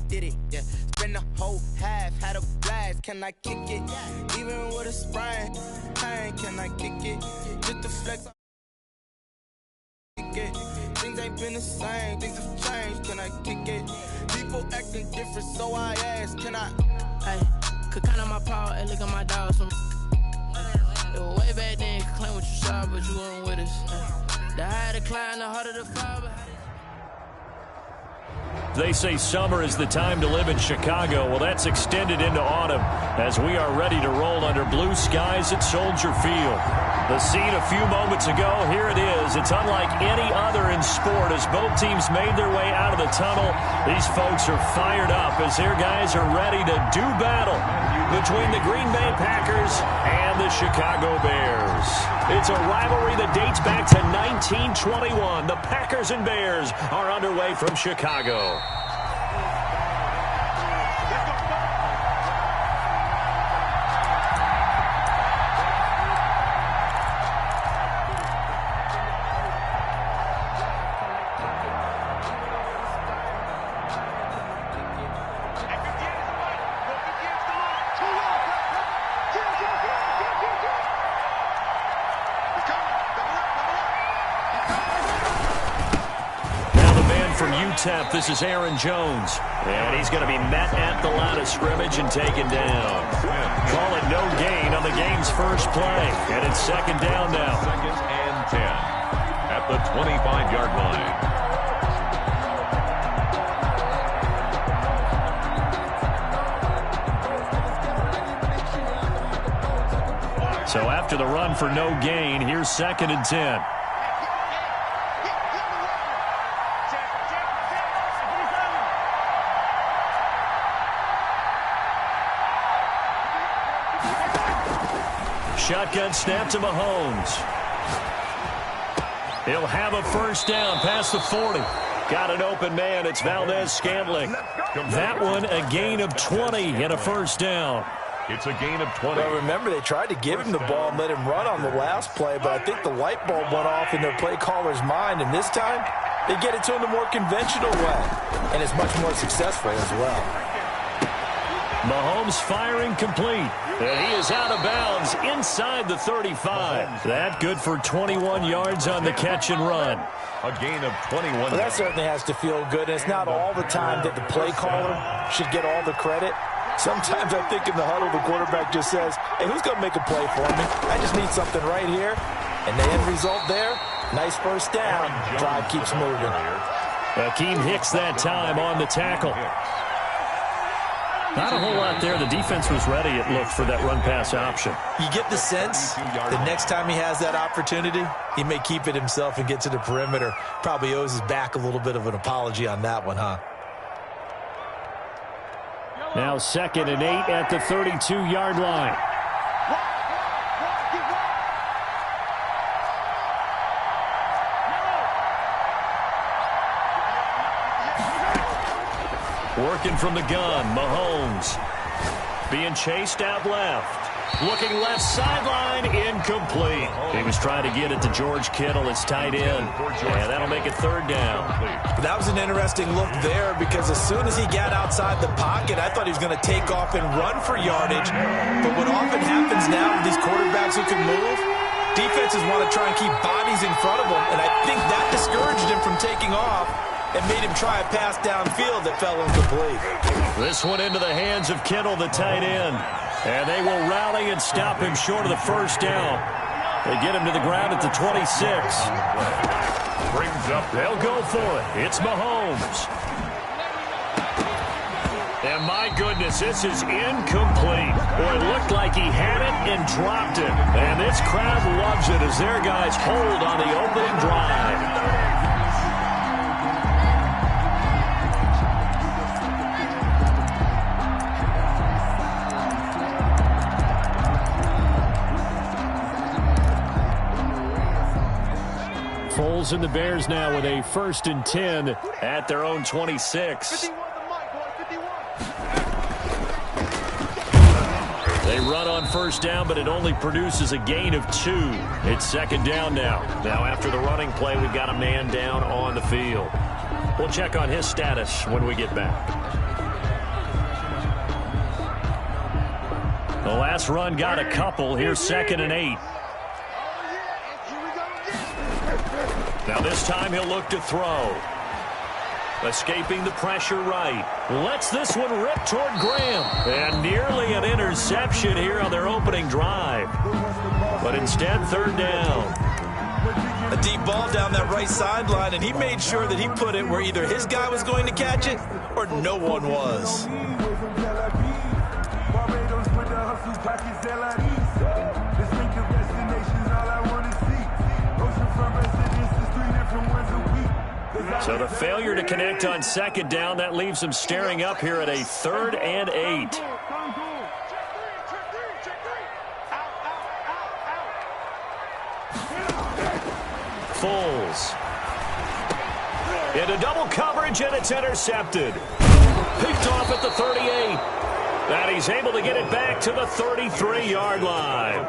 did it, yeah. Spend the whole half, had a blast. Can I kick it? Even with a sprain, pain, can I kick it? Just the flex. Things ain't been the same, things have changed, can I kick it? People acting different, so I ask, can I? Hey, could count on my power, and look at my dogs. It was way back then, could claim what you saw, but you weren't with us. The higher the climb, the harder the fall. They say summer is the time to live in Chicago. Well, that's extended into autumn as we are ready to roll under blue skies at Soldier Field. The scene a few moments ago, here it is. It's unlike any other in sport as both teams made their way out of the tunnel. These folks are fired up as their guys are ready to do battle between the Green Bay Packers and the Chicago Bears. It's a rivalry that dates back to 1921. The Packers and Bears are underway from Chicago. This is Aaron Jones, and he's going to be met at the line of scrimmage and taken down. Call it no gain on the game's first play, and it's second down now. Second and 10 at the 25-yard line. So after the run for no gain, here's second and 10. Shotgun snap to Mahomes. He'll have a first down past the 40. Got an open man. It's Valdez-Scantling. That one a gain of 20 and a first down. It's a gain of 20. Well, remember, they tried to give him the ball and let him run on the last play, but I think the light bulb went off in their play caller's mind, and this time they get it to him the more conventional way, and it's much more successful as well. Mahomes firing complete. And he is out of bounds inside the 35. That good for 21 yards on the catch and run. A gain of 21. Well, that certainly has to feel good. And it's not all the time that the play caller should get all the credit. Sometimes I think in the huddle, the quarterback just says, hey, who's going to make a play for me? I just need something right here. And the end result there, nice first down. Drive keeps moving. Akeem Hicks that time on the tackle. Not a whole lot there. The defense was ready, it looked, for that run-pass option. You get the sense the next time he has that opportunity, he may keep it himself and get to the perimeter. Probably owes his back a little bit of an apology on that one, huh? Now second and 8 at the 32-yard line. Working from the gun, Mahomes. Being chased out left. Looking left sideline, incomplete. He was trying to get it to George Kittle, his tight end. And that'll make it third down. That was an interesting look there because as soon as he got outside the pocket, I thought he was going to take off and run for yardage. But what often happens now with these quarterbacks who can move, defenses want to try and keep bodies in front of them. And I think that discouraged him from taking off and made him try a pass downfield that fell incomplete. This one into the hands of Kittle, the tight end. And they will rally and stop him short of the first down. They get him to the ground at the 26. Brings up. They'll go for it. It's Mahomes. And my goodness, this is incomplete. Boy, it looked like he had it and dropped it. And this crowd loves it as their guys hold on the opening drive. Foles and the Bears now with a 1st and 10 at their own 26. They run on first down, but it only produces a gain of 2. It's second down now. Now after the running play, we've got a man down on the field. We'll check on his status when we get back. The last run got a couple. Here's 2nd and 8. Now this time he'll look to throw. Escaping the pressure right. Lets this one rip toward Graham. And nearly an interception here on their opening drive. But instead, 3rd down. A deep ball down that right sideline, and he made sure that he put it where either his guy was going to catch it or no one was. So the failure to connect on 2nd down, that leaves him staring up here at a 3rd and 8. Foles. Into double coverage, and it's intercepted. Picked off at the 38. And he's able to get it back to the 33-yard line.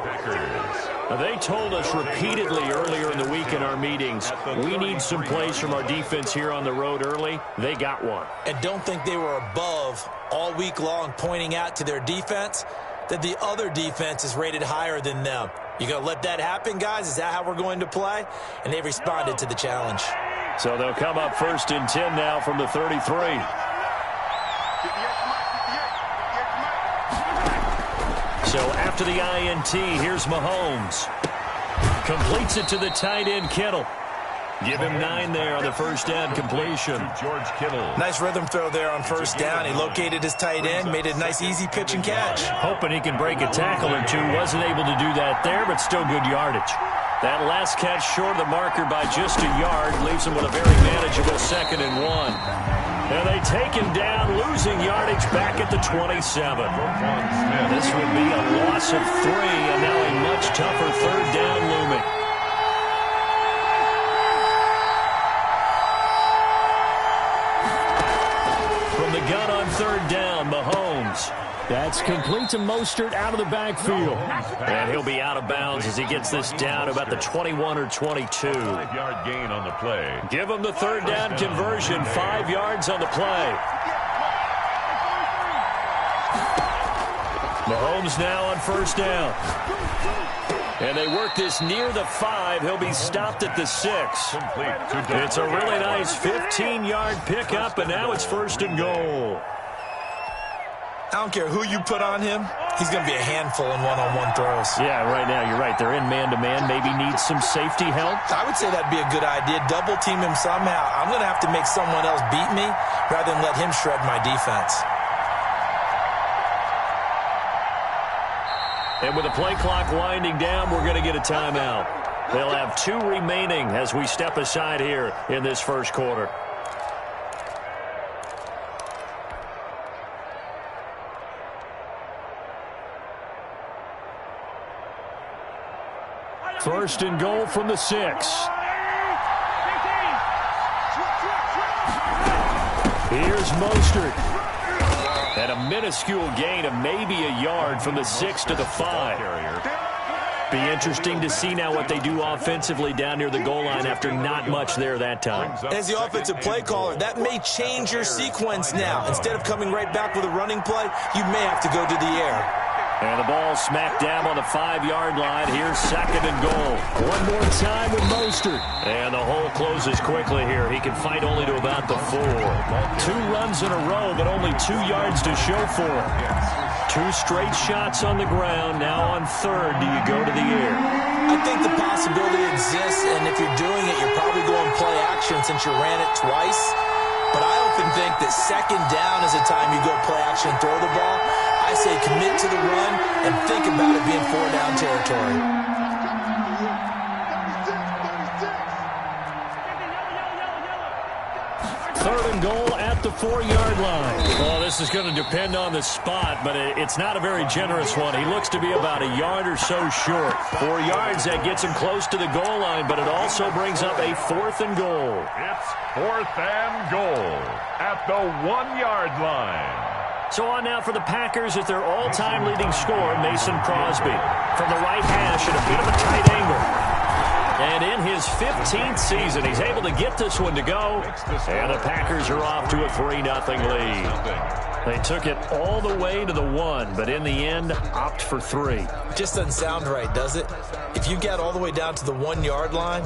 They told us repeatedly earlier in the week in our meetings, we need some plays from our defense here on the road early. They got one. And don't think they were above all week long pointing out to their defense that the other defense is rated higher than them. You going to let that happen, guys? Is that how we're going to play? And they responded to the challenge. So they'll come up 1st and 10 now from the 33. So after the INT, here's Mahomes. Completes it to the tight end, Kittle. Give him 9 there on the 1st down completion. George Kittle. Nice rhythm throw there on 1st down. He located his tight end, made it a nice easy pitch and catch. Hoping he can break a tackle or two. Wasn't able to do that there, but still good yardage. That last catch short of the marker by just a yard leaves him with a very manageable 2nd and 1. And they take him down, losing yardage back at the 27. This would be a loss of 3, and now a much tougher 3rd down looming. From the gun on 3rd down, Mahomes. That's complete to Mostert out of the backfield. And he'll be out of bounds as he gets this down about the 21 or 22. 5-yard gain on the play. Give him the 3rd down conversion, 5 yards on the play. Mahomes now on 1st down. And they work this near the 5. He'll be stopped at the 6. It's a really nice 15-yard pickup, and now it's 1st and goal. I don't care who you put on him. He's going to be a handful in one-on-one throws. Yeah, right now, you're right. They're in man-to-man. Maybe needs some safety help. I would say that'd be a good idea. Double team him somehow. I'm going to have to make someone else beat me rather than let him shred my defense. And with the play clock winding down, we're going to get a timeout. They'll have 2 remaining as we step aside here in this 1st quarter. First and goal from the 6. Here's Mostert. And a minuscule gain of maybe a yard from the 6 to the 5. Be interesting to see now what they do offensively down near the goal line after not much there that time. As the offensive play caller, that may change your sequence now. Instead of coming right back with a running play, you may have to go to the air. And the ball smacked down on the 5-yard line. Here's 2nd and goal. One more time with Mostert. And the hole closes quickly here. He can fight only to about the 4. 2 runs in a row, but only 2 yards to show for him. 2 straight shots on the ground. Now on 3rd, do you go to the air? I think the possibility exists, and if you're doing it, you're probably going play action since you ran it twice. But I often think that 2nd down is the time you go play action and throw the ball. I say commit to the run and think about it being 4-down territory. Third and goal at the 4-yard line. Well, this is going to depend on the spot, but it's not a very generous one. He looks to be about a yard or so short. 4 yards, that gets him close to the goal line, but it also brings up a 4th and goal. It's 4th and goal at the 1-yard line. So on now for the Packers at their all-time leading scorer, Mason Crosby. From the right hash at a bit of a tight angle. And in his 15th season, he's able to get this one to go. And the Packers are off to a 3-0 lead. They took it all the way to the 1, but in the end, opt for 3. Just doesn't sound right, does it? If you get all the way down to the 1-yard line,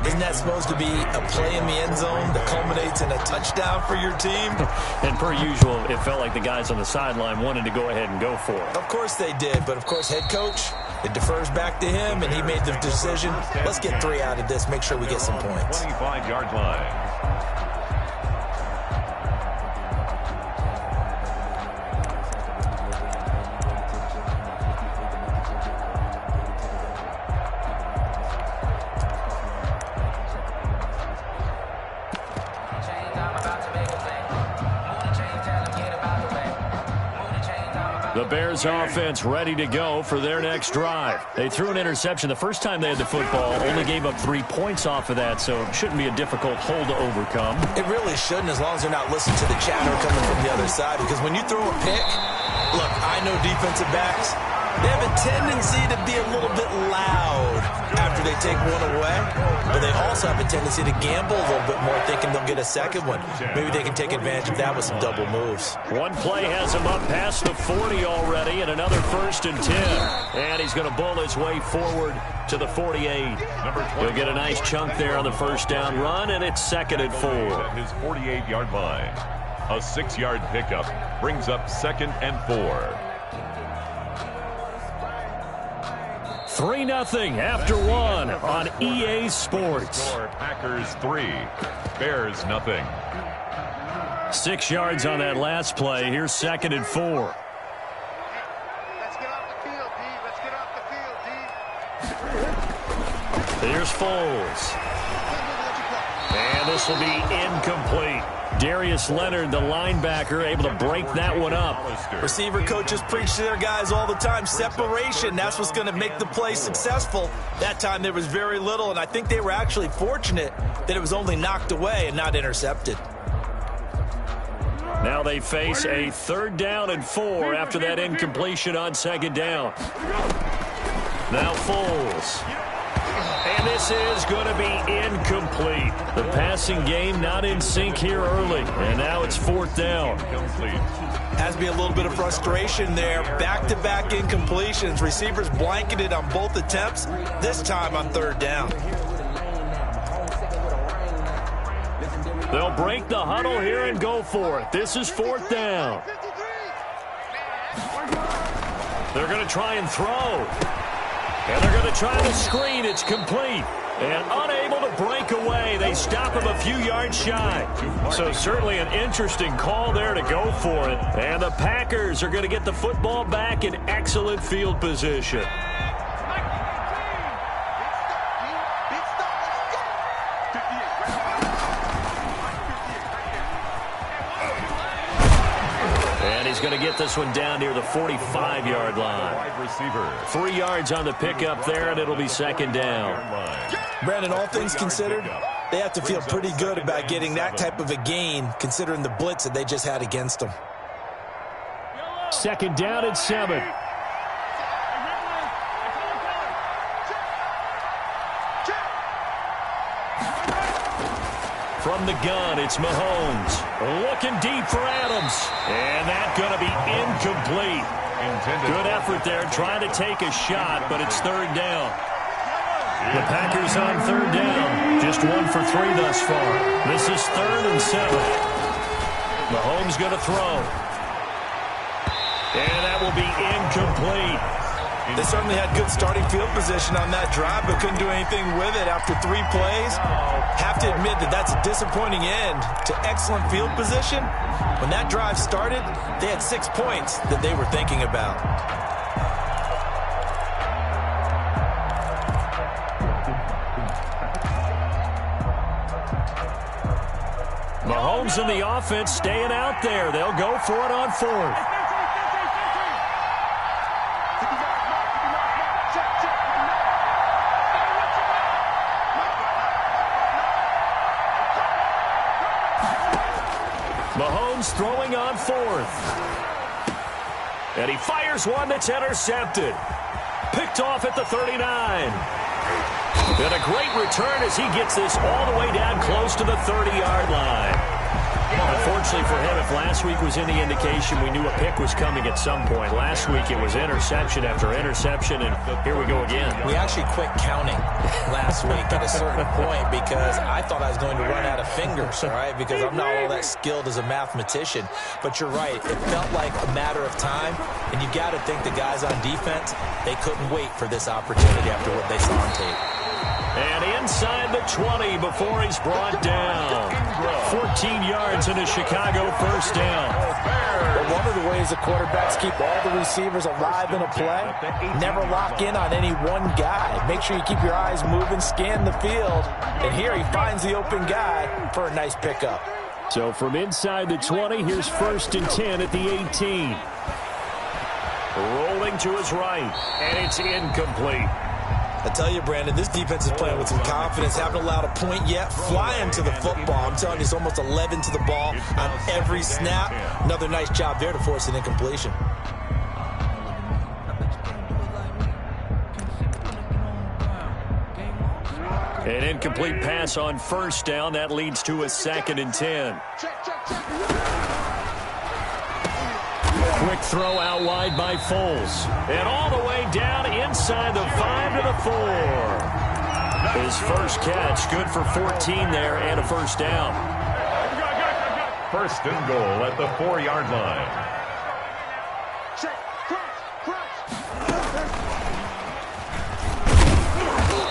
isn't that supposed to be a play in the end zone that culminates in a touchdown for your team? And per usual, it felt like the guys on the sideline wanted to go ahead and go for it. Of course they did, but of course head coach, it defers back to him, and he made the decision. Let's get 3 out of this, make sure we get some points. 25-yard line. The Bears offense ready to go for their next drive. They threw an interception the first time they had the football, only gave up 3 points off of that, so it shouldn't be a difficult hole to overcome. It really shouldn't, as long as they're not listening to the chatter coming from the other side, because when you throw a pick, look, I know defensive backs, they have a tendency to be a little bit loud after they take one away, but they also have a tendency to gamble a little bit more, thinking they'll get a second one. Maybe they can take advantage of that with some double moves. One play has him up past the 40 already, and another 1st and 10. And he's going to bull his way forward to the 48. He'll get a nice chunk there on the first down run, and it's 2nd and 4. At his 48-yard line. A 6-yard pickup brings up 2nd and 4. 3-0 after 1 on EA Sports. Packers 3, Bears 0. 6 yards on that last play. Here's 2nd and 4. Let's get off the field, D. Let's get off the field, D. Here's Foles. And this will be incomplete. Darius Leonard, the linebacker, able to break that one up. Receiver coaches preach to their guys all the time. Separation, that's what's going to make the play successful. That time there was very little, and I think they were actually fortunate that it was only knocked away and not intercepted. Now they face a 3rd down and 4 after that incompletion on 2nd down. Now Foles. And this is going to be incomplete. The passing game not in sync here early. And now it's 4th down. Has to be a little bit of frustration there. Back-to-back incompletions. Receivers blanketed on both attempts, this time on 3rd down. They'll break the huddle here and go for it. This is 4th down. They're going to try and throw. And they're going to try the screen. It's complete. And unable to break away. They stop him a few yards shy. So certainly an interesting call there to go for it. And the Packers are going to get the football back in excellent field position. He's going to get this one down near the 45-yard line. Wide receiver. 3 yards on the pickup there, and it'll be 2nd down. Brandon, all things considered, they have to feel pretty good about getting that type of a gain, considering the blitz that they just had against them. 2nd down and 7. From the gun, it's Mahomes. Looking deep for Adams. And that's going to be incomplete. Good effort there, trying to take a shot, but it's 3rd down. The Packers on 3rd down. Just 1 for 3 thus far. This is 3rd and 7. Mahomes going to throw. And that will be incomplete. They certainly had good starting field position on that drive, but couldn't do anything with it after 3 plays. Have to admit that that's a disappointing end to excellent field position. When that drive started, they had 6 points that they were thinking about. Mahomes and the offense staying out there. They'll go for it on 4th. Mahomes throwing on 4th. And he fires one that's intercepted. Picked off at the 39. And a great return as he gets this all the way down close to the 30-yard line. Unfortunately for him, if last week was any indication, we knew a pick was coming at some point. Last week it was interception after interception, and here we go again. We actually quit counting last week at a certain point because I thought I was going to run out of fingers, all right, because I'm not all that skilled as a mathematician. But you're right. It felt like a matter of time, and you got to think the guys on defense, they couldn't wait for this opportunity after what they saw on tape. And inside the 20 before he's brought down. 14 yards and a Chicago first down. Well, one of the ways the quarterbacks keep all the receivers alive in a play, never lock in on any one guy. Make sure you keep your eyes moving, scan the field. And here he finds the open guy for a nice pickup. So from inside the 20, here's 1st and 10 at the 18. Rolling to his right, and it's incomplete. I tell you, Brandon, this defense is playing with some confidence. Haven't allowed a point yet. Flying to the football. I'm telling you, it's almost 11 to the ball on every snap. Another nice job there to force an incompletion. An incomplete pass on 1st down. That leads to a 2nd and 10. Quick throw out wide by Foles. And all the way down inside the 5 to the 4. His first catch, good for 14 there and a first down. 1st and goal at the 4-yard line.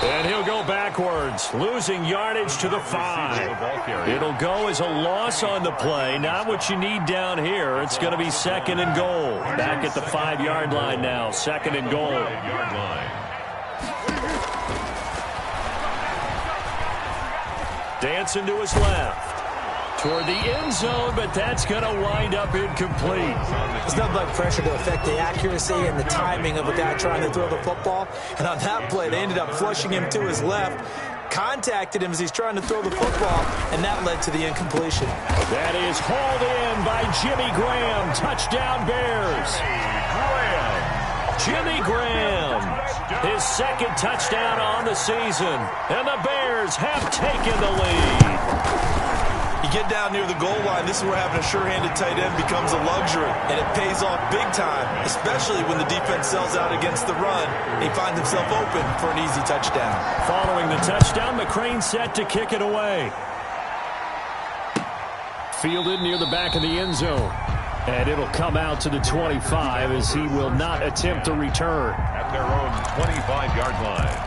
And he'll go backwards, losing yardage to the 5. It'll go as a loss on the play. Not what you need down here. It's going to be 2nd and goal. Back at the 5-yard line now. 2nd and goal. Dancing to his left. Toward the end zone, but that's going to wind up incomplete. There's nothing like pressure to affect the accuracy and the timing of a guy trying to throw the football. And on that play, they ended up flushing him to his left, contacted him as he's trying to throw the football, and that led to the incompletion. That is hauled in by Jimmy Graham. Touchdown, Bears. Jimmy Graham, his 2nd touchdown on the season. And the Bears have taken the lead. You get down near the goal line, this is where having a sure-handed tight end becomes a luxury, and it pays off big time, especially when the defense sells out against the run. He finds himself open for an easy touchdown. Following the touchdown, McCrane set to kick it away. Fielded near the back of the end zone. And it'll come out to the 25 as he will not attempt to return. At their own 25-yard line.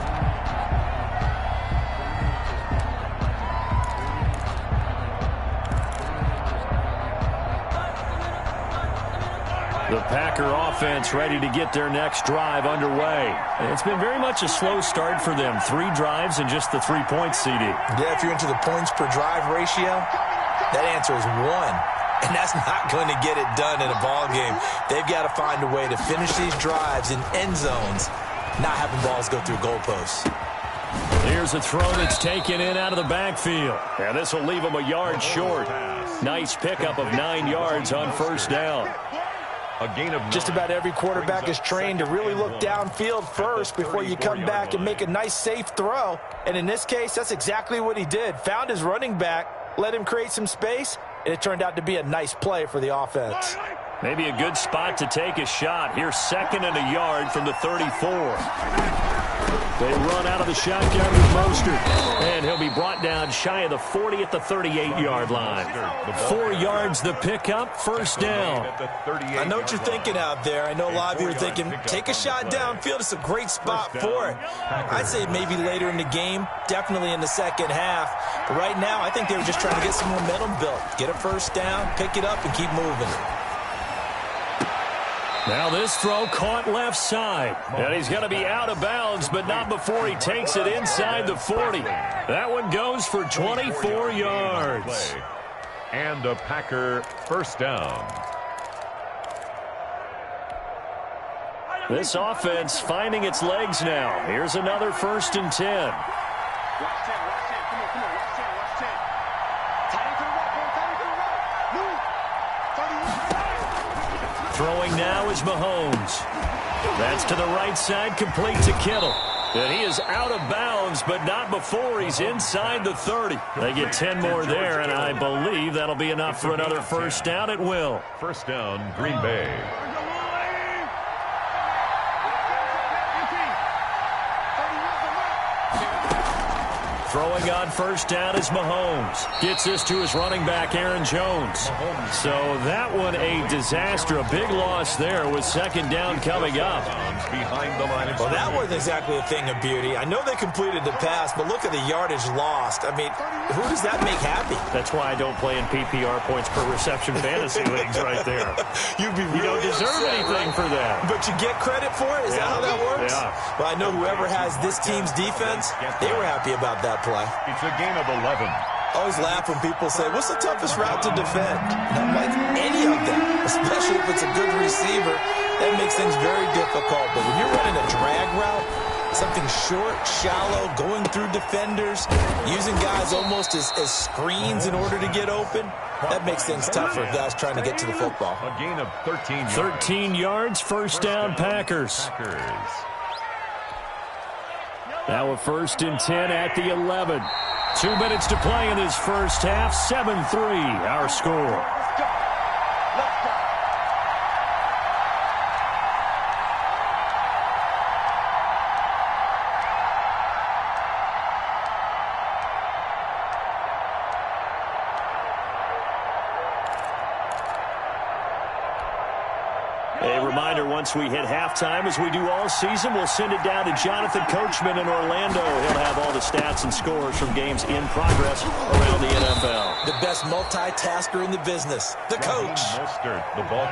The Packer offense ready to get their next drive underway. It's been very much a slow start for them. 3 drives and just the 3 points, CD. Yeah, if you're into the points per drive ratio, that answer is 1. And that's not going to get it done in a ball game. They've got to find a way to finish these drives in end zones, not having balls go through goalposts. Here's a throw that's taken in out of the backfield. And this will leave them a yard short. Nice pickup of 9 yards on 1st down. A gain of 9. Just about every quarterback is trained to really look downfield first before you come back and make a nice, safe throw. And in this case, that's exactly what he did. Found his running back, let him create some space, and it turned out to be a nice play for the offense. Maybe a good spot to take a shot. Here's 2nd and a yard from the 34. They run out of the shotgun with Mostert. And he'll be brought down shy of the 40 at the 38-yard line. 4 yards the pickup, 1st down. I know what you're thinking out there. I know a lot of you are thinking, take a shot downfield. It's a great spot for it. I'd say maybe later in the game, definitely in the second half. But right now, I think they were just trying to get some momentum built. Get a 1st down, pick it up, and keep moving. Now this throw caught left side. And he's going to be out of bounds, but not before he takes it inside the 40. That one goes for 24 yards. And a Packer 1st down. This offense finding its legs now. Here's another 1st and 10. Throwing now is Mahomes. That's to the right side, complete to Kittle. And he is out of bounds, but not before he's inside the 30. They get 10 more there, and I believe that'll be enough for another first down at will. First down, Green Bay. Throwing on first down is Mahomes. Gets this to his running back, Aaron Jones. So that one a disaster. A big loss there with second down coming up. Well, that wasn't exactly a thing of beauty. I know they completed the pass, but look at the yardage lost. I mean, who does that make happy? That's why I don't play in PPR points per reception fantasy leagues right there. You don't deserve anything for that. But you get credit for it? Is that how that works? Yeah. Well, I know whoever has this team's defense, they were happy about that play. It's a gain of 11. I always laugh when people say, what's the toughest route to defend? And I'm like, any of them, especially if it's a good receiver, that makes things very difficult. But when you're running a drag route, something short, shallow, going through defenders, using guys almost as screens in order to get open, that makes things tough for guys trying to get to the football. A gain of 13 yards. 13 yards, first down, Packers. Now a first and 10 at the 11. 2 minutes to play in this first half. 7-3, our score. A reminder, once we hit halftime, as we do all season, we'll send it down to Jonathan Coachman in Orlando. He'll have all the stats and scores from games in progress around the NFL. The best multitasker in the business, the coach.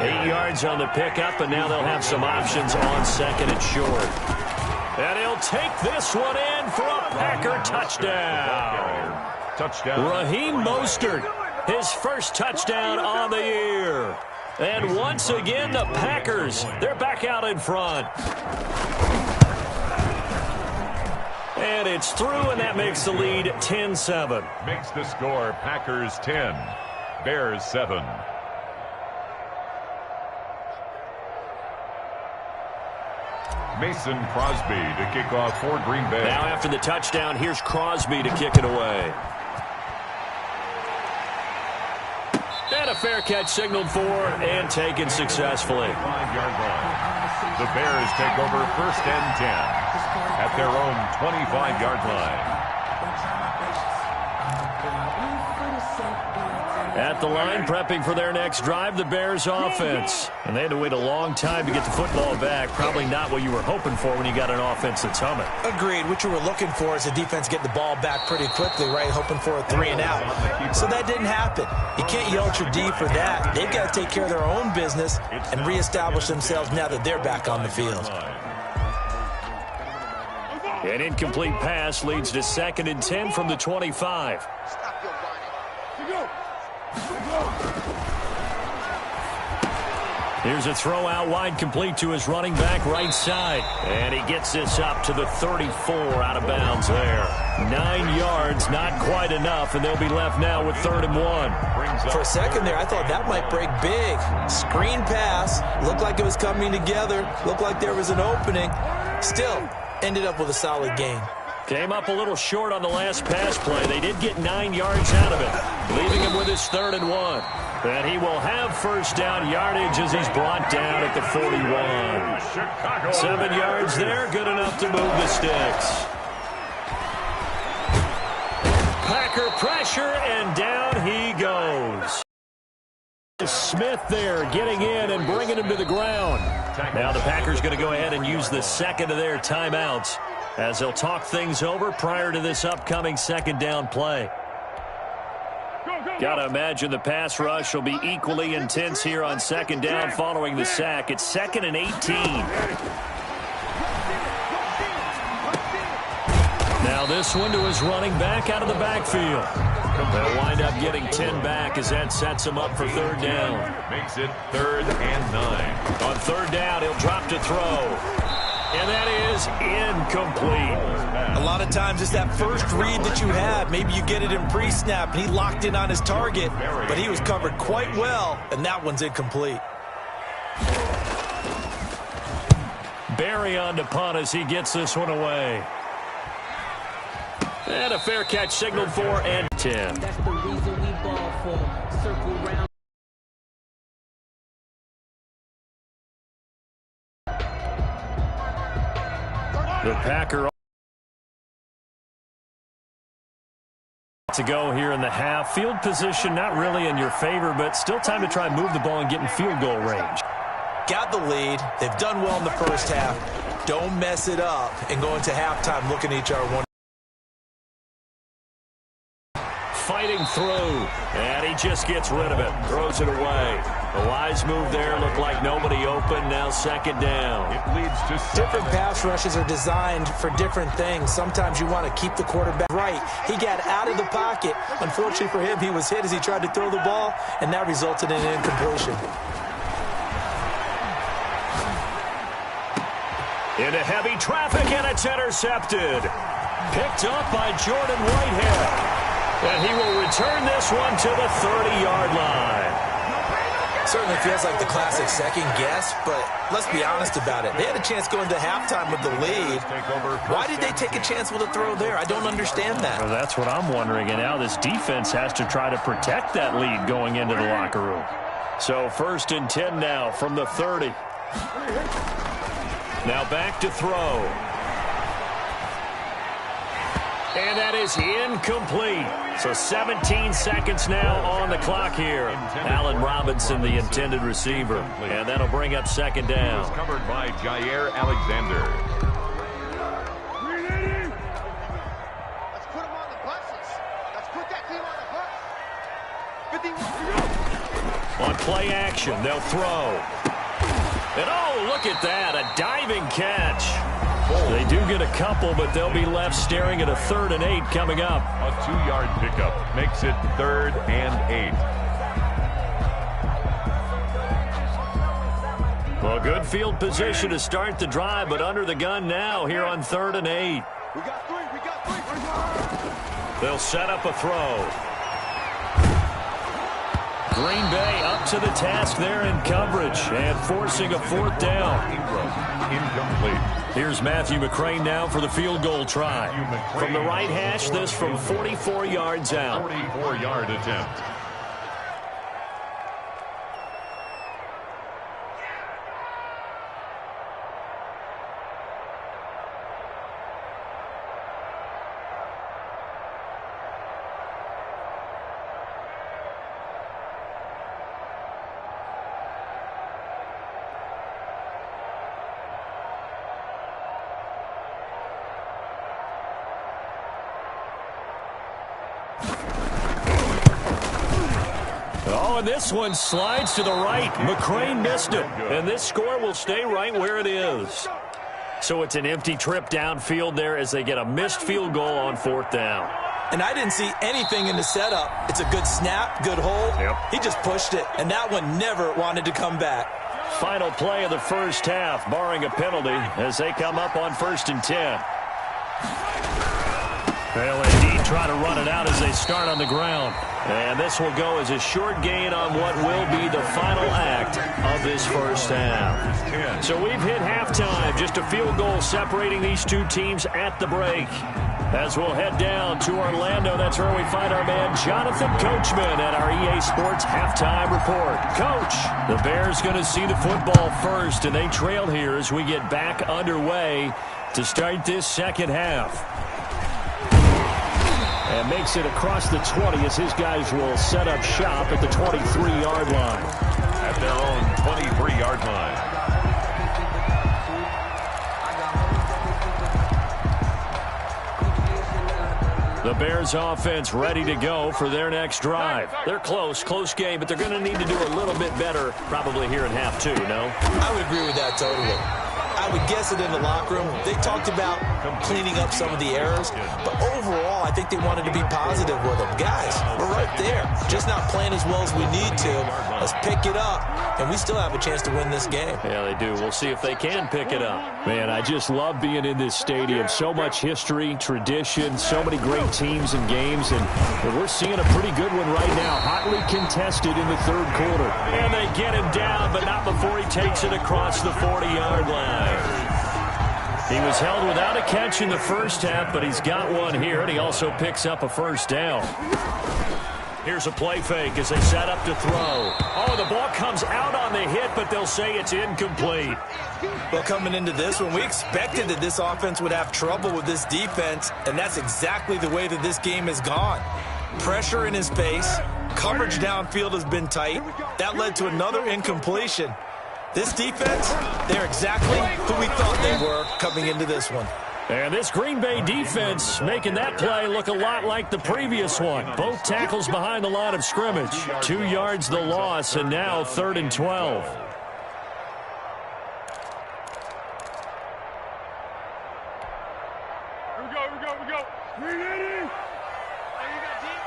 8 yards on the pickup, and now they'll have some options on second and short. And he'll take this one in for a Packer touchdown. Raheem Mostert, his first touchdown on the year. And once again, the Packers, they're back out in front. And it's through, and that makes the lead 10-7. Makes the score Packers 10, Bears 7. Mason Crosby to kick off for Green Bay. Now after the touchdown, here's Crosby to kick it away. And a fair catch signaled for and taken successfully. 5-yard line. The Bears take over first and 10 at their own 25-yard line. At the line, prepping for their next drive, the Bears offense. And they had to wait a long time to get the football back. Probably not what you were hoping for when you got an offense that's humming. Agreed. What you were looking for is the defense get the ball back pretty quickly, right? Hoping for a 3 and out. So that didn't happen. You can't yell at your D for that. They've got to take care of their own business and reestablish themselves now that they're back on the field. An incomplete pass leads to second and 10 from the 25. Here's a throw out wide, complete to his running back right side. And he gets this up to the 34, out of bounds there. 9 yards, not quite enough, and they'll be left now with 3rd and 1. For a second there, I thought that might break big. Screen pass, looked like it was coming together, looked like there was an opening. Still, ended up with a solid gain. Came up a little short on the last pass play. They did get 9 yards out of it, leaving him with his 3rd and 1. And he will have first down yardage as he's brought down at the 41. 7 yards there, good enough to move the sticks. Packer pressure, and down he goes. Smith there getting in and bringing him to the ground. Now the Packers going to go ahead and use the second of their timeouts as they'll talk things over prior to this upcoming second down play. Got to imagine the pass rush will be equally intense here on second down following the sack. It's 2nd and 18. Now this one to his running back out of the backfield. They'll wind up getting 10 back as that sets him up for 3rd down. Makes it 3rd and 9. On 3rd down, he'll drop to throw. And that is incomplete. A lot of times it's that first read that you have. Maybe you get it in pre-snap, and he locked in on his target, but he was covered quite well, and that one's incomplete. Barry on to punt as he gets this one away. And a fair catch signaled for and 10. That's the reason we ball for. Circle round. The Packer to go here in the half. Field position not really in your favor, but still time to try and move the ball and get in field goal range. Got the lead. They've done well in the first half. Don't mess it up and go into halftime looking at each other one. Fighting through, and he just gets rid of it. Throws it away. A wise move there. Looked like nobody open. Now second down. It leads to Different pass rushes are designed for different things. Sometimes you want to keep the quarterback right. He got out of the pocket. Unfortunately for him, he was hit as he tried to throw the ball, and that resulted in an incompletion. Into heavy traffic, and it's intercepted. Picked up by Jordan Whitehead. And he will return this one to the 30-yard line. Certainly feels like the classic second guess, but let's be honest about it. They had a chance going to halftime with the lead. Why did they take a chance with a throw there? I don't understand that. Well, that's what I'm wondering. And now this defense has to try to protect that lead going into the locker room. So 1st and 10 now from the 30. Now back to throw. And that is incomplete. So 17 seconds now on the clock here. Allen Robinson, the intended receiver. And that'll bring up second down. Covered by Jair Alexander. Let's put them on the buses. Let's put that team on the bus. 51. On play action, they'll throw. And oh, look at that, a diving catch. They do get a couple, but they'll be left staring at a 3rd and 8 coming up. A 2-yard pickup makes it 3rd and 8. Well, good field position to start the drive, but under the gun now here on 3rd and 8. We got three. They'll set up a throw. Green Bay up to the task there in coverage and forcing a 4th down. Incomplete. Here's Matthew McCrane now for the field goal try. From the right hash, this from 44 yards out. 44-yard attempt. Oh, and this one slides to the right. McCrane missed it. And this score will stay right where it is. So it's an empty trip downfield there as they get a missed field goal on 4th down. And I didn't see anything in the setup. It's a good snap, good hold. Yep. He just pushed it, and that one never wanted to come back. Final play of the first half, barring a penalty, as they come up on 1st and 10. They'll indeed try to run it out as they start on the ground. And this will go as a short gain on what will be the final act of this first half. So we've hit halftime. Just a field goal separating these two teams at the break. As we'll head down to Orlando, that's where we find our man Jonathan Coachman at our EA Sports Halftime Report. Coach, the Bears going to see the football first, and they trail here as we get back underway to start this second half. And makes it across the 20 as his guys will set up shop at the 23-yard line. At their own 23-yard line. The Bears offense ready to go for their next drive. They're close game, but they're going to need to do a little bit better probably here in half 2, no? I would agree with that totally. I would guess it in the locker room. They talked about cleaning up some of the errors, but overall, I think they wanted to be positive with them. Guys, we're right there. Just not playing as well as we need to. Let's pick it up, and we still have a chance to win this game. Yeah, they do. We'll see if they can pick it up. Man, I just love being in this stadium. So much history, tradition, so many great teams and games, and we're seeing a pretty good one right now. Hotly contested in the third quarter. And they get him down, but not before he takes it across the 40-yard line. He was held without a catch in the first half, but he's got one here, and he also picks up a first down. Here's a play fake as they set up to throw. Oh, the ball comes out on the hit, but they'll say it's incomplete. Well, coming into this one, we expected that this offense would have trouble with this defense, and that's exactly the way that this game has gone. Pressure in his face, coverage downfield has been tight. That led to another incompletion. This defense, they're exactly who we thought they were coming into this one. And this Green Bay defense making that play look a lot like the previous one. Both tackles behind the line of scrimmage. 2 yards the loss, and now 3rd and 12. Here we go. Bring it in. Hey, you got deep?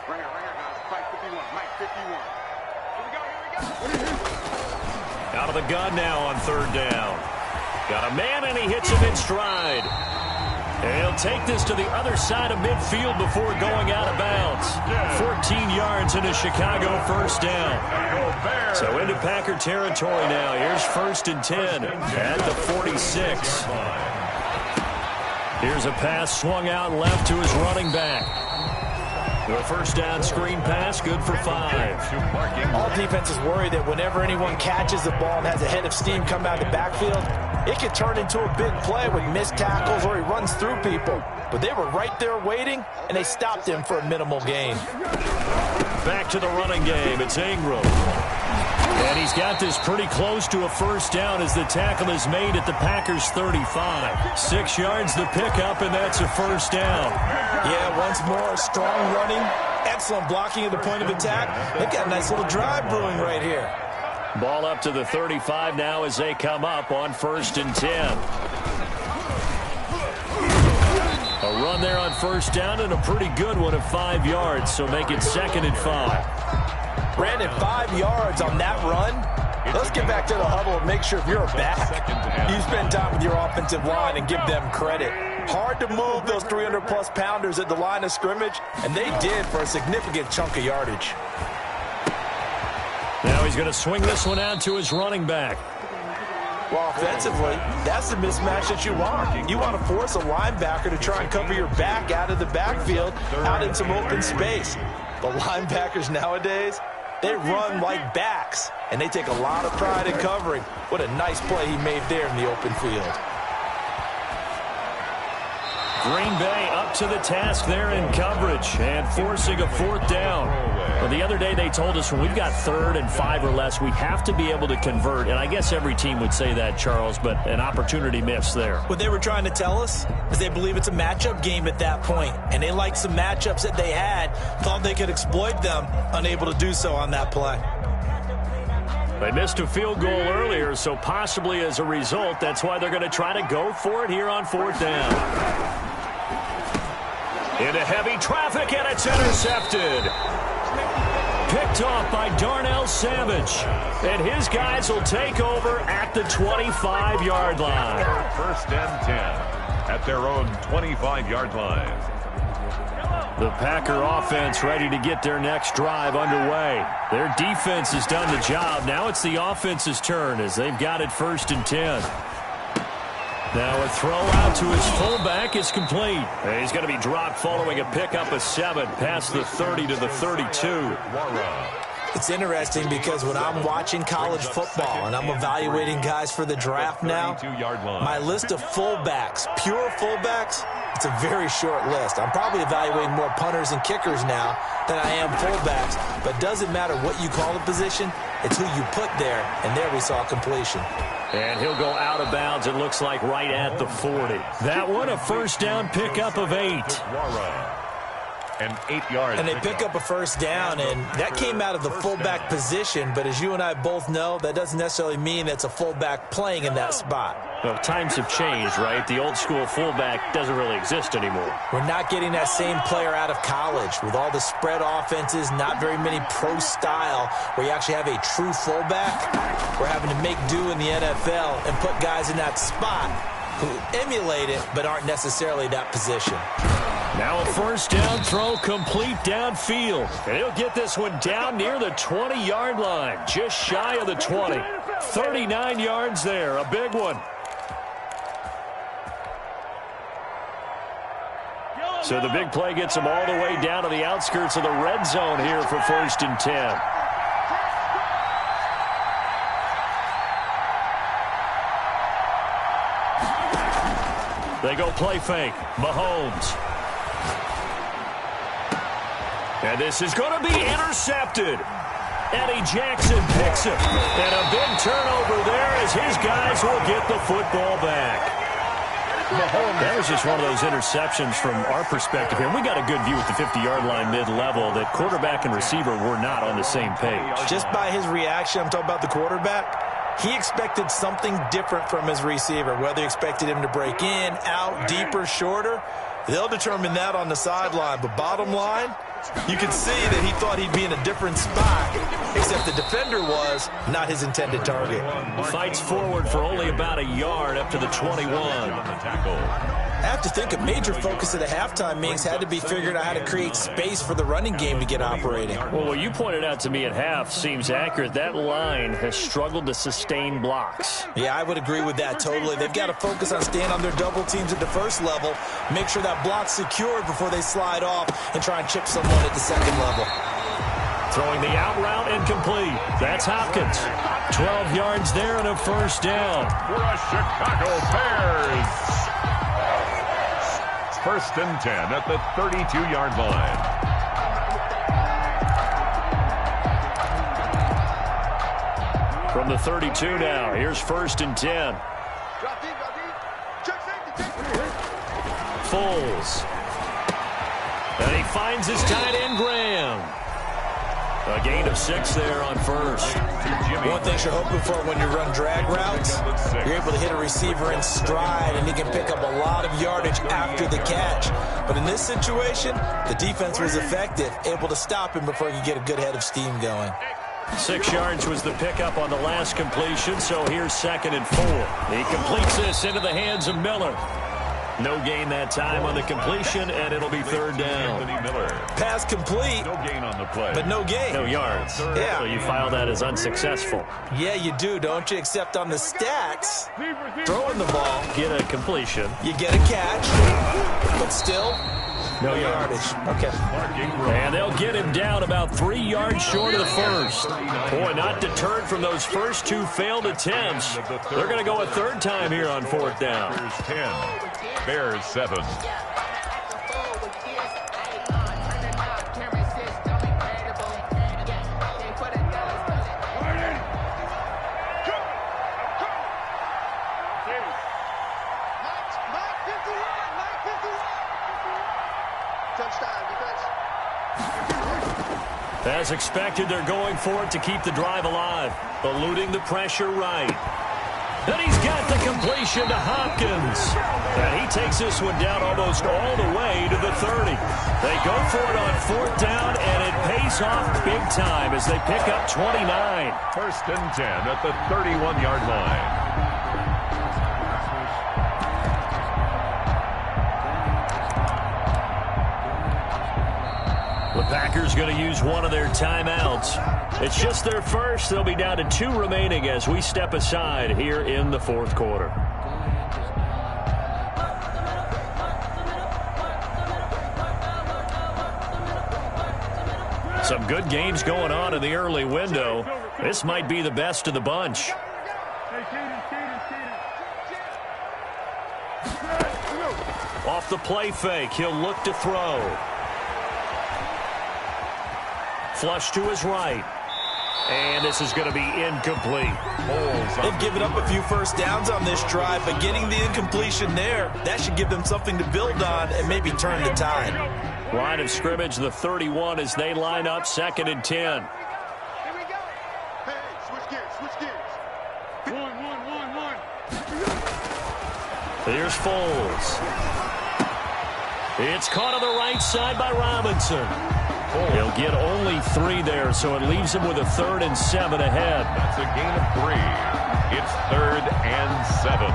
Right here, guys. Mike 51. Here we go. Out of the gun now on 3rd down. Got a man, and he hits him in stride. And he'll take this to the other side of midfield before going out of bounds. 14 yards into Chicago, first down. So into Packer territory now. Here's 1st and 10 at the 46. Here's a pass swung out left to his running back. The first down screen pass, good for 5. All defenses worry that whenever anyone catches the ball and has a head of steam come out of the backfield, it could turn into a big play with missed tackles or he runs through people. But they were right there waiting, and they stopped him for a minimal gain. Back to the running game. It's Ingram. And he's got this pretty close to a first down as the tackle is made at the Packers' 35. 6 yards the pickup, and that's a first down. Yeah, once more, strong running, excellent blocking at the point of attack. They've got a nice little drive brewing right here. Ball up to the 35 now as they come up on 1st and 10. A run there on first down and a pretty good one of 5 yards, so make it 2nd and 5. Brandon, 5 yards on that run. Let's get back to the huddle and make sure if you're a back, you spend time with your offensive line and give them credit. Hard to move those 300-plus pounders at the line of scrimmage, and they did for a significant chunk of yardage. Now he's going to swing this one out to his running back. Well, offensively, that's the mismatch that you want. You want to force a linebacker to try and cover your back out of the backfield, out in some open space. The linebackers nowadays, they run like backs, and they take a lot of pride in covering. What a nice play he made there in the open field. Green Bay up to the task there in coverage and forcing a 4th down. Well, the other day they told us when we've got 3rd and 5 or less, we have to be able to convert. And I guess every team would say that, Charles, but an opportunity missed there. What they were trying to tell us is they believe it's a matchup game at that point, and they liked some matchups that they had, thought they could exploit them, unable to do so on that play. They missed a field goal earlier, so possibly as a result, that's why they're going to try to go for it here on 4th down. Into heavy traffic, and it's intercepted. Picked off by Darnell Savage. And his guys will take over at the 25-yard line. 1st and 10 at their own 25-yard line. The Packer offense ready to get their next drive underway. Their defense has done the job. Now it's the offense's turn as they've got it 1st and 10. Now a throw out to his fullback is complete. And he's going to be dropped following a pickup of 7 past the 30 to the 32. It's interesting because when I'm watching college football and I'm evaluating guys for the draft now, my list of fullbacks, pure fullbacks, it's a very short list. I'm probably evaluating more punters and kickers now than I am fullbacks, but it doesn't matter what you call the position, it's who you put there, and there we saw completion. And he'll go out of bounds, it looks like, right at the 40. That one, a first down pickup of 8. And 8 yards. And they pick up a first down, and that came out of the fullback position, but as you and I both know, that doesn't necessarily mean it's a fullback playing in that spot. Well, times have changed, right? The old school fullback doesn't really exist anymore. We're not getting that same player out of college with all the spread offenses, not very many pro style where you actually have a true fullback. We're having to make do in the NFL and put guys in that spot who emulate it but aren't necessarily that position. Now a first down throw complete downfield. And he'll get this one down near the 20-yard line, just shy of the 20. 39 yards there, a big one. So the big play gets them all the way down to the outskirts of the red zone here for 1st and 10. They go play fake. Mahomes. And this is going to be intercepted. Eddie Jackson picks it. And a big turnover there as his guys will get the football back. That was just one of those interceptions from our perspective here. And we got a good view at the 50-yard line mid-level that quarterback and receiver were not on the same page. Just by his reaction, I'm talking about the quarterback, he expected something different from his receiver, whether he expected him to break in, out, deeper, shorter. They'll determine that on the sideline. But bottom line, you can see that he thought he'd be in a different spot, except the defender was not his intended target. Fights forward for only about a yard up to the 21. I have to think a major focus of the halftime meetings had to be figuring out how to create space for the running game to get operating. Well, what you pointed out to me at half seems accurate. That line has struggled to sustain blocks. Yeah, I would agree with that totally. They've got to focus on staying on their double teams at the first level, make sure that block's secured before they slide off and try and chip someone at the second level. Throwing the out route incomplete. That's Hopkins. 12 yards there and a 1st down. For the Chicago Bears. 1st and 10 at the 32-yard line. From the 32 now, here's 1st and 10. Foles. And he finds his tight end, Graham. A gain of 6 there on 1st. One thing you're hoping for when you run drag routes, you're able to hit a receiver in stride, and he can pick up a lot of yardage after the catch. But in this situation, the defense was effective, able to stop him before he could get a good head of steam going. 6 yards was the pickup on the last completion, so here's 2nd and 4. He completes this into the hands of Miller. No gain that time on the completion, and it'll be 3rd down. Pass complete. No gain on the play. But no gain. No yards. Yeah. So you file that as unsuccessful. Yeah, you do, don't you? Except on the stats, throwing the ball, Get a completion. you get a catch, but still, no yardage. Okay. And they'll get him down about 3 yards short of the 1st. Boy, not deterred from those first 2 failed attempts. They're going to go a 3rd time here on 4th down. Bears 10. Bears 7. As expected, they're going for it to keep the drive alive, eluding the pressure right. And he's got the completion to Hopkins. And he takes this one down almost all the way to the 30. They go for it on 4th down, and it pays off big time as they pick up 29. 1st and 10 at the 31-yard line. The Packers going to use one of their timeouts. It's just their first. They'll be down to 2 remaining as we step aside here in the 4th quarter. Some good games going on in the early window. This might be the best of the bunch. Off the play fake, he'll look to throw. Flush to his right. And this is going to be incomplete. They've given up a few 1st downs on this drive, but getting the incompletion there, that should give them something to build on and maybe turn the tide. Line of scrimmage, the 31 as they line up 2nd and 10. Here we go. Hey, switch gears. One. Here's Foles. It's caught on the right side by Robinson. He'll get only 3 there, so it leaves him with a 3rd and 7 ahead. That's a gain of 3. It's 3rd and 7.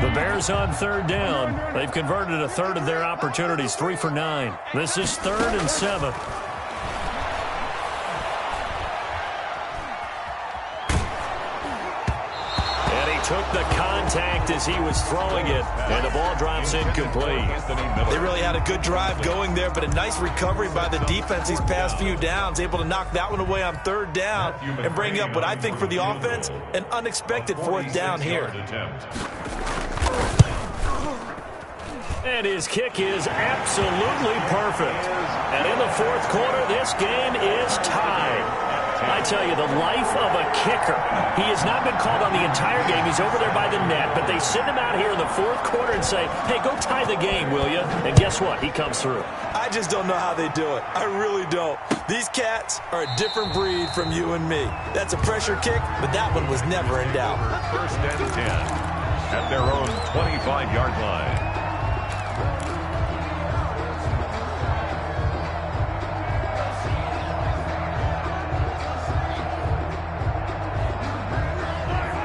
The Bears on 3rd down. They've converted a 1/3 of their opportunities, 3 for 9. This is 3rd and 7. And he took the contact as he was throwing it, and the ball drops incomplete. They really had a good drive going there, but a nice recovery by the defense these past few downs, able to knock that one away on third down and bring up what I think for the offense, an unexpected fourth down here. And his kick is absolutely perfect. And in the fourth quarter, this game is tied. I tell you, the life of a kicker. He has not been called on the entire game. He's over there by the net, but they send him out here in the fourth quarter and say, hey, go tie the game, will you? And guess what? He comes through. I just don't know how they do it. I really don't. These cats are a different breed from you and me. That's a pressure kick, but that one was never in doubt. First and 10 at their own 25-yard line.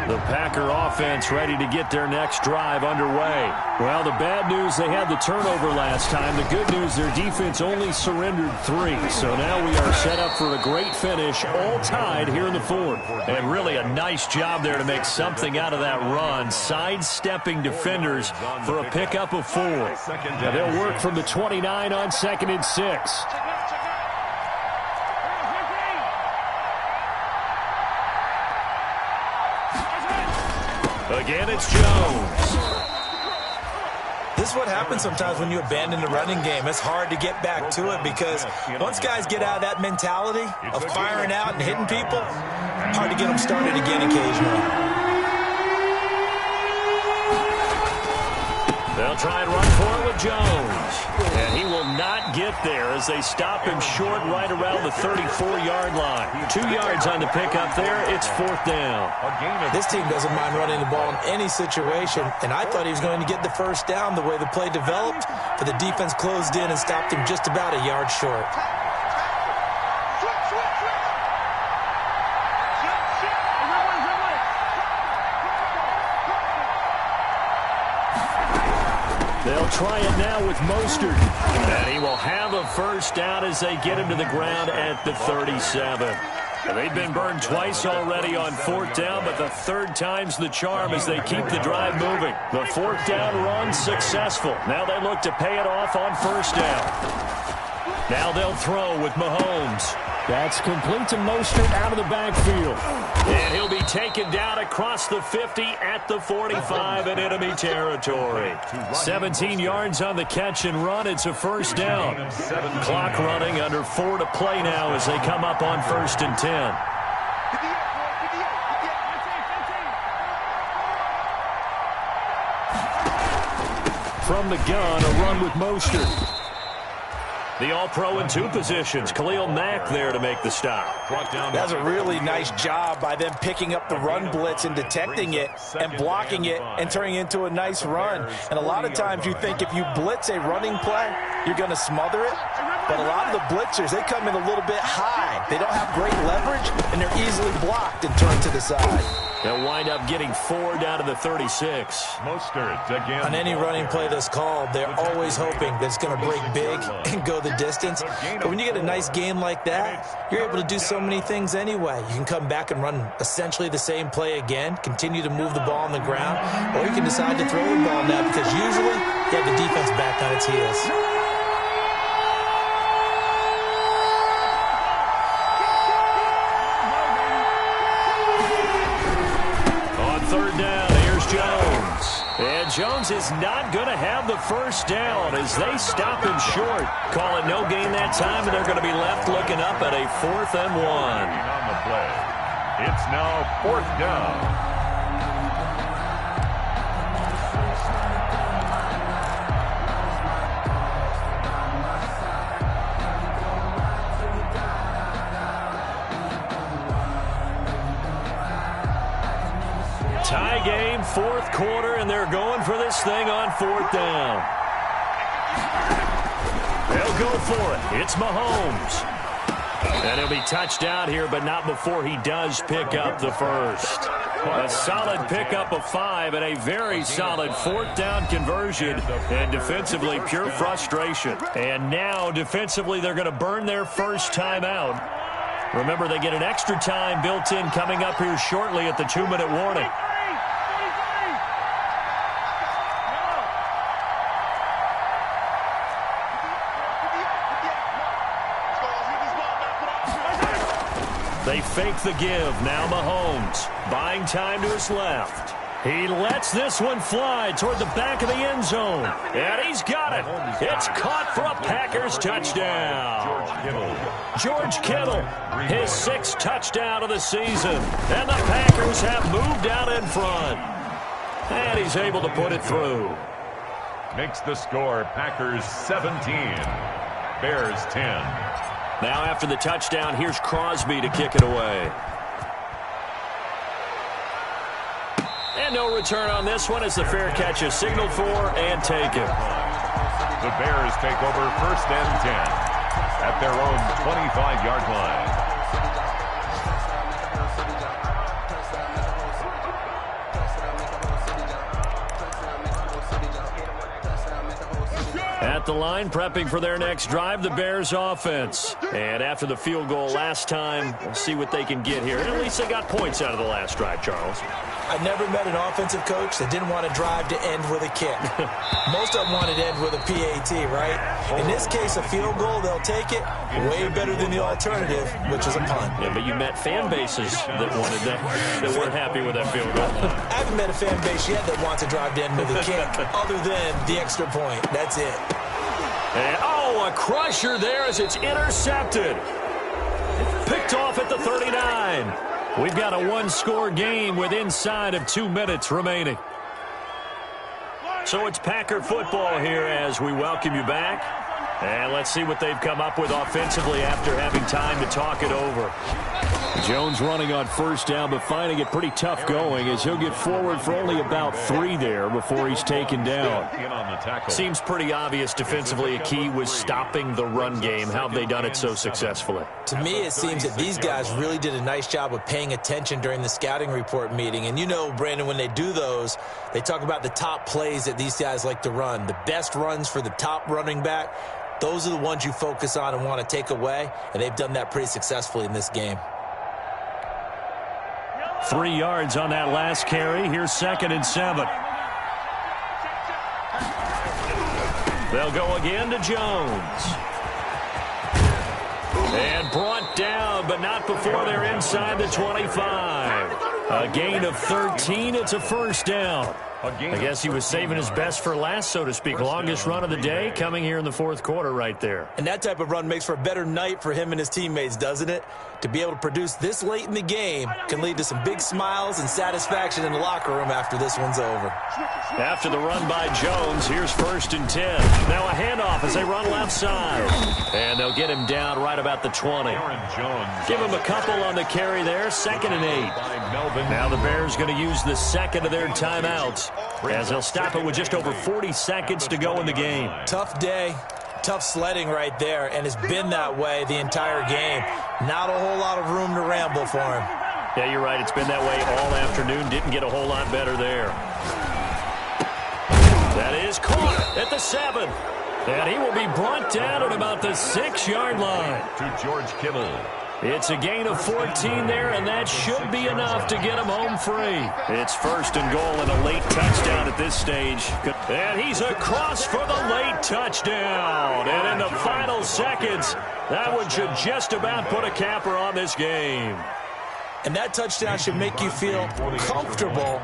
The Packer offense ready to get their next drive underway. Well, the bad news, they had the turnover last time. The good news, their defense only surrendered 3. So now we are set up for a great finish, all tied here in the fourth. And really a nice job there to make something out of that run, sidestepping defenders for a pickup of 4. Now they'll work from the 29 on 2nd and 6. Again, it's Jones. This is what happens sometimes when you abandon the running game. It's hard to get back to it because once guys get out of that mentality of firing out and hitting people, hard to get them started again occasionally. They'll try and run for it with Jones. And he will not get there as they stop him short right around the 34-yard line. 2 yards on the pickup there. It's fourth down. This team doesn't mind running the ball in any situation, and I thought he was going to get the first down the way the play developed, but the defense closed in and stopped him just about a yard short. They'll try it now with Mostert. And he will have a first down as they get him to the ground at the 37. And they've been burned twice already on fourth down, but the third time's the charm as they keep the drive moving. The fourth down run successful. Now they look to pay it off on first down. Now they'll throw with Mahomes. That's complete to Mostert out of the backfield. And he'll be taken down across the 50 at the 45 in enemy territory. 17 yards on the catch and run. It's a first down. Clock running, under 4 to play now as they come up on 1st and 10. From the gun, a run with Mostert. The All-Pro in 2 positions. Khalil Mack there to make the stop. That's a really nice job by them picking up the run blitz and detecting it and blocking it and turning it into a nice run. And a lot of times you think if you blitz a running play, you're going to smother it. But a lot of the blitzers, they come in a little bit high. They don't have great leverage, and they're easily blocked and turned to the side. They'll wind up getting 4 down to the 36. Mostert again. On any running play that's called, they're always hoping that it's going to break big and go the distance. But when you get a nice game like that, you're able to do so many things anyway. You can come back and run essentially the same play again, continue to move the ball on the ground, or you can decide to throw the ball now because usually you have the defense back on its heels. And Jones is not going to have the first down as they stop him short. Call it no gain that time, and they're going to be left looking up at a 4th and 1. On the play. It's now 4th down. Tie game, 4th quarter, and they're going for this thing on 4th down. They'll go for it. It's Mahomes. And he'll be touched out here, but not before he does pick up the first. A solid pickup of 5 and a very solid 4th down conversion. And defensively, pure frustration. And now, defensively, they're going to burn their first time out. Remember, they get an extra time built in coming up here shortly at the 2-minute warning. They fake the give. Now Mahomes buying time to his left. He lets this one fly toward the back of the end zone. And he's got it. It's caught for a Packers touchdown. George Kittle, his 6th touchdown of the season. And the Packers have moved out in front. And he's able to put it through. Makes the score Packers 17, Bears 10. Now after the touchdown, here's Crosby to kick it away. And no return on this one as the fair catch is signaled for and taken. The Bears take over 1st and 10 at their own 25-yard line. At the line, prepping for their next drive, the Bears offense. And after the field goal last time, we'll see what they can get here. And at least they got points out of the last drive, Charles. I never met an offensive coach that didn't want to drive to end with a kick. Most of them wanted to end with a PAT, right? In this case, a field goal, they'll take it. Way better than the alternative, which is a punt. Yeah, but you met fan bases that wanted that weren't happy with that field goal. I haven't met a fan base yet that wants to drive to end with a kick, other than the extra point. That's it. And, a crusher there as it's intercepted. Picked off at the 39. We've got a one-score game with inside of 2 minutes remaining. So it's Packer football here as we welcome you back. And let's see what they've come up with offensively after having time to talk it over. Jones running on 1st down, but finding it pretty tough going as he'll get forward for only about 3 there before he's taken down. Seems pretty obvious defensively a key was stopping the run game. How have they done it so successfully? To me, it seems that these guys really did a nice job of paying attention during the scouting report meeting. And you know, Brandon, when they do those, they talk about the top plays that these guys like to run. The best runs for the top running back, those are the ones you focus on and want to take away. And they've done that pretty successfully in this game. 3 yards on that last carry. Here's 2nd and 7. They'll go again to Jones. And brought down, but not before they're inside the 25. A gain of 13. It's a 1st down. I guess he was saving his best for last, so to speak. Longest run of the day coming here in the 4th quarter right there. And that type of run makes for a better night for him and his teammates, doesn't it? To be able to produce this late in the game can lead to some big smiles and satisfaction in the locker room after this one's over. After the run by Jones, here's 1st and 10. Now a handoff as they run left side. And they'll get him down right about the 20. Give him a couple on the carry there. 2nd and 8. Now the Bears going to use the 2nd of their timeouts as they'll stop it with just over 40 seconds to go in the game. Tough day. Tough sledding right there, and it's been that way the entire game. Not a whole lot of room to ramble for him. Yeah, you're right. It's been that way all afternoon. Didn't get a whole lot better there. That is caught at the 7. And he will be brought down at about the 6-yard line. To George Kittle. It's a gain of 14 there, and that should be enough to get him home free. It's 1st and goal and a late touchdown at this stage. And he's across for the late touchdown. And in the final seconds, that one should just about put a capper on this game. And that touchdown should make you feel comfortable.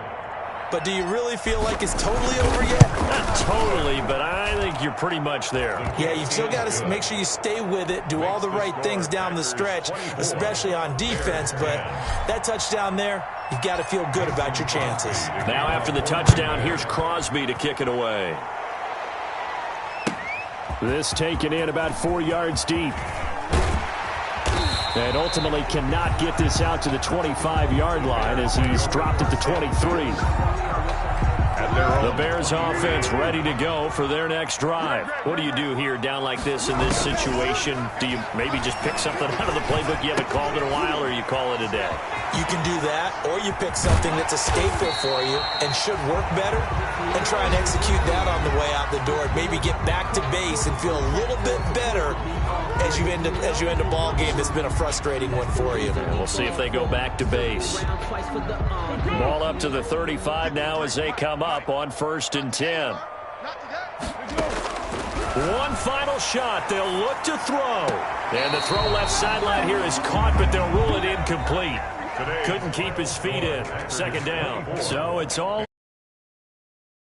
But do you really feel like it's totally over yet? Not totally, but I think you're pretty much there. Yeah, you still got to make sure you stay with it, do all the right things down the stretch, especially on defense. But that touchdown there, you've got to feel good about your chances. Now after the touchdown, here's Crosby to kick it away. This taken in about 4 yards deep. And ultimately cannot get this out to the 25-yard line as he's dropped at the 23. The Bears offense ready to go for their next drive. What do you do here down like this in this situation? Do you maybe just pick something out of the playbook you haven't called in a while, or you call it a day? You can do that, or you pick something that's a staple for you and should work better and try and execute that on the way out the door. Maybe get back to base and feel a little bit better as you end a ball game that's been a frustrating one for you. We'll see if they go back to base. Ball up to the 35 now as they come up on 1st and 10. One final shot. They'll look to throw. And the throw left sideline here is caught, but they'll rule it incomplete. Couldn't keep his feet in. Second down. So it's all